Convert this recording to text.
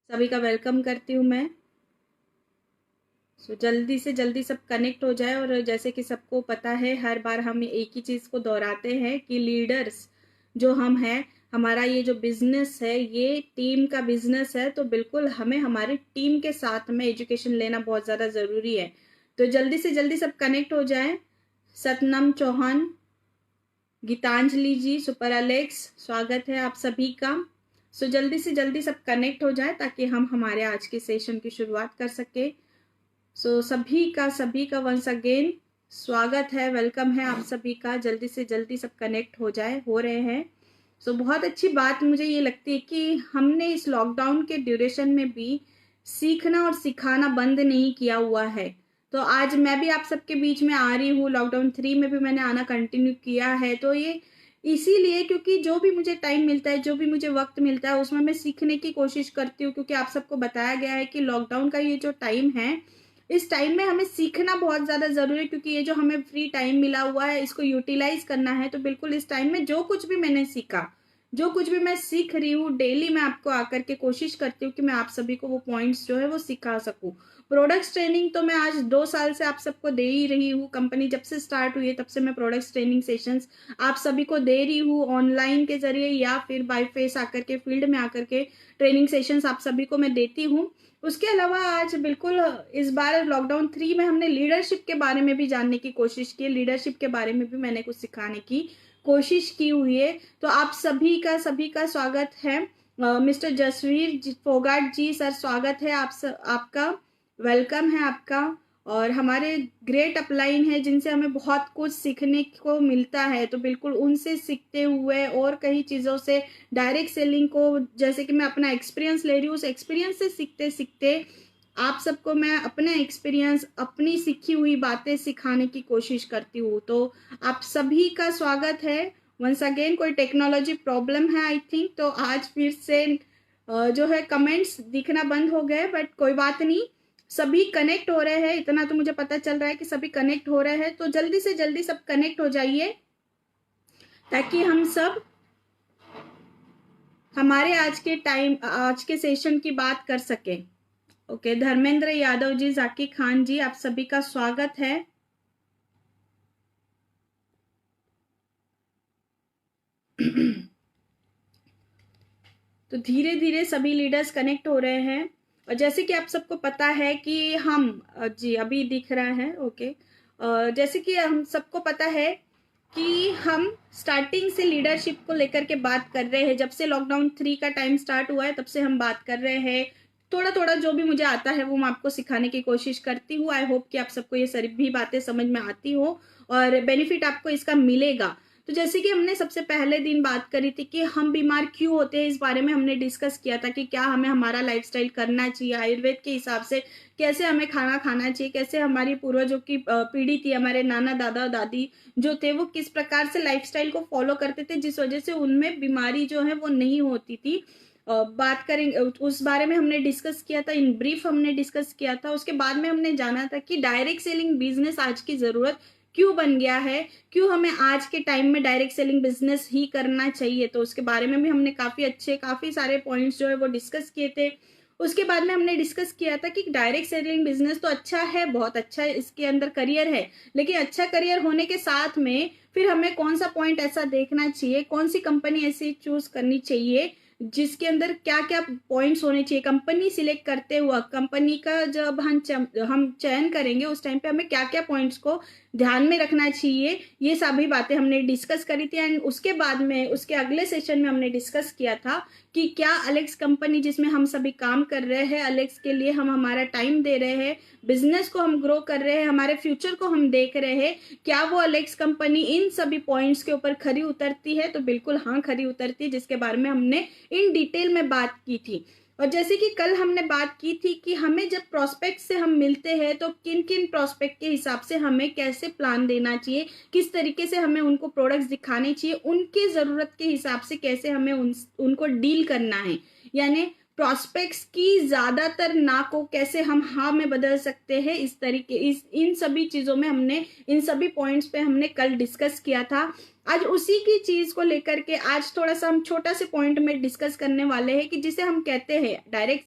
सभी का वेलकम करती हूँ मैं। जल्दी से जल्दी सब कनेक्ट हो जाए। और जैसे कि सबको पता है, हर बार हम एक ही चीज़ को दोहराते हैं कि लीडर्स जो हम हैं, हमारा ये जो बिजनेस है ये टीम का बिजनेस है। तो बिल्कुल हमें हमारी टीम के साथ में एजुकेशन लेना बहुत ज़्यादा ज़रूरी है। तो जल्दी से जल्दी सब कनेक्ट हो जाए। सतनाम चौहान, गीतांजलि जी, सुपर अलेक्स, स्वागत है आप सभी का। जल्दी से जल्दी सब कनेक्ट हो जाए ताकि हम हमारे आज के सेशन की शुरुआत कर सके। सभी का वंस अगेन स्वागत है, वेलकम है आप सभी का। जल्दी से जल्दी सब कनेक्ट हो जाए, हो रहे हैं। बहुत अच्छी बात मुझे ये लगती है कि हमने इस लॉकडाउन के ड्यूरेशन में भी सीखना और सिखाना बंद नहीं किया हुआ है। तो आज मैं भी आप सबके बीच में आ रही हूँ। लॉकडाउन 3 में भी मैंने आना कंटिन्यू किया है। तो ये इसीलिए क्योंकि जो भी मुझे टाइम मिलता है, जो भी मुझे वक्त मिलता है, उसमें मैं सीखने की कोशिश करती हूँ। क्योंकि आप सबको बताया गया है कि लॉकडाउन का ये जो टाइम है, इस टाइम में हमें सीखना बहुत ज्यादा जरूरी है। क्योंकि ये जो हमें फ्री टाइम मिला हुआ है, इसको यूटिलाइज करना है। तो बिल्कुल इस टाइम में जो कुछ भी मैंने सीखा, जो कुछ भी मैं सीख रही हूँ, डेली मैं आपको आकर के कोशिश करती हूँ कि मैं आप सभी को वो पॉइंट्स जो है वो सिखा सकूं। प्रोडक्ट्स ट्रेनिंग तो मैं आज 2 साल से आप सबको दे ही रही हूँ। कंपनी जब से स्टार्ट हुई है तब से मैं प्रोडक्ट्स ट्रेनिंग सेशंस आप सभी को दे रही हूँ, ऑनलाइन के जरिए या फिर बाय फेस आकर के, फील्ड में आकर के ट्रेनिंग सेशंस आप सभी को मैं देती हूँ। उसके अलावा आज बिल्कुल इस बार लॉकडाउन 3 में हमने लीडरशिप के बारे में भी जानने की कोशिश की। लीडरशिप के बारे में भी मैंने कुछ सिखाने की कोशिश की हुई है। तो आप सभी का स्वागत है। मिस्टर जसवीर फोगाट जी, सर स्वागत है आपका, वेलकम है आपका। और हमारे ग्रेट अपलाइन है जिनसे हमें बहुत कुछ सीखने को मिलता है। तो बिल्कुल उनसे सीखते हुए और कई चीज़ों से, डायरेक्ट सेलिंग को जैसे कि मैं अपना एक्सपीरियंस ले रही हूँ, उस एक्सपीरियंस से सीखते सीखते आप सबको मैं अपना एक्सपीरियंस, अपनी सीखी हुई बातें सिखाने की कोशिश करती हूँ। तो आप सभी का स्वागत है वंस अगेन। कोई टेक्नोलॉजी प्रॉब्लम है आई थिंक, तो आज फिर से जो है कमेंट्स दिखना बंद हो गए, बट कोई बात नहीं, सभी कनेक्ट हो रहे हैं। इतना तो मुझे पता चल रहा है कि सभी कनेक्ट हो रहे हैं। तो जल्दी से जल्दी सब कनेक्ट हो जाइए ताकि हम सब हमारे आज के सेशन की बात कर सके। ओके, धर्मेंद्र यादव जी, जाकी खान जी, आप सभी का स्वागत है। तो धीरे धीरे सभी लीडर्स कनेक्ट हो रहे हैं। और जैसे कि आप सबको पता है कि हम जी अभी दिख रहा है, ओके। जैसे कि हम सबको पता है कि हम स्टार्टिंग से लीडरशिप को लेकर के बात कर रहे हैं। जब से लॉकडाउन 3 का टाइम स्टार्ट हुआ है तब से हम बात कर रहे हैं। थोड़ा थोड़ा जो भी मुझे आता है वो मैं आपको सिखाने की कोशिश करती हूँ। आई होप कि आप सबको ये सभी बातें समझ में आती हो और बेनिफिट आपको इसका मिलेगा। तो जैसे कि हमने सबसे पहले दिन बात करी थी कि हम बीमार क्यों होते हैं, इस बारे में हमने डिस्कस किया था कि क्या हमें हमारा लाइफस्टाइल करना चाहिए, आयुर्वेद के हिसाब से कैसे हमें खाना खाना चाहिए, कैसे हमारी पूर्वजों की पीढ़ी थी, हमारे नाना दादा दादी जो थे वो किस प्रकार से लाइफस्टाइल को फॉलो करते थे जिस वजह से उनमें बीमारी जो है वो नहीं होती थी। बात करेंगे उस बारे में, हमने डिस्कस किया था, इन ब्रीफ हमने डिस्कस किया था। उसके बाद में हमने जाना था कि डायरेक्ट सेलिंग बिजनेस आज की जरूरत क्यों बन गया है, क्यों हमें आज के टाइम में डायरेक्ट सेलिंग बिजनेस ही करना चाहिए। तो उसके बारे में भी हमने काफी सारे पॉइंट्स जो है वो डिस्कस किए थे। उसके बाद में हमने डिस्कस किया था कि डायरेक्ट सेलिंग बिजनेस तो अच्छा है, बहुत अच्छा है, इसके अंदर करियर है, लेकिन अच्छा करियर होने के साथ में फिर हमें कौन सा पॉइंट ऐसा देखना चाहिए, कौन सी कंपनी ऐसी चूज करनी चाहिए जिसके अंदर क्या क्या पॉइंट्स होने चाहिए। कंपनी सिलेक्ट करते हुआ, कंपनी का जब हम चयन करेंगे उस टाइम पे हमें क्या क्या पॉइंट्स को ध्यान में रखना चाहिए, ये सभी बातें हमने डिस्कस करी थी। एंड उसके बाद में, उसके अगले सेशन में हमने डिस्कस किया था कि क्या अलेक्स कंपनी जिसमें हम सभी काम कर रहे हैं, अलेक्स के लिए हम हमारा टाइम दे रहे हैं, बिजनेस को हम ग्रो कर रहे हैं, हमारे फ्यूचर को हम देख रहे हैं, क्या वो अलेक्स कंपनी इन सभी पॉइंट्स के ऊपर खरी उतरती है। तो बिल्कुल हाँ, खरी उतरती है, जिसके बारे में हमने इन डिटेल में बात की थी। और जैसे कि कल हमने बात की थी कि हमें जब प्रोस्पेक्ट से हम मिलते हैं तो किन किन प्रोस्पेक्ट के हिसाब से हमें कैसे प्लान देना चाहिए, किस तरीके से हमें उनको प्रोडक्ट्स दिखाने चाहिए, उनकी जरूरत के हिसाब से कैसे हमें उनको डील करना है। यानी प्रोस्पेक्ट्स की ज्यादातर ना को कैसे हम हाँ में बदल सकते हैं, इस तरीके इन सभी चीजों में हमने, इन सभी पॉइंट्स पे हमने कल डिस्कस किया था। आज उसी की चीज को लेकर के आज थोड़ा सा हम छोटा से पॉइंट में डिस्कस करने वाले हैं कि जिसे हम कहते हैं डायरेक्ट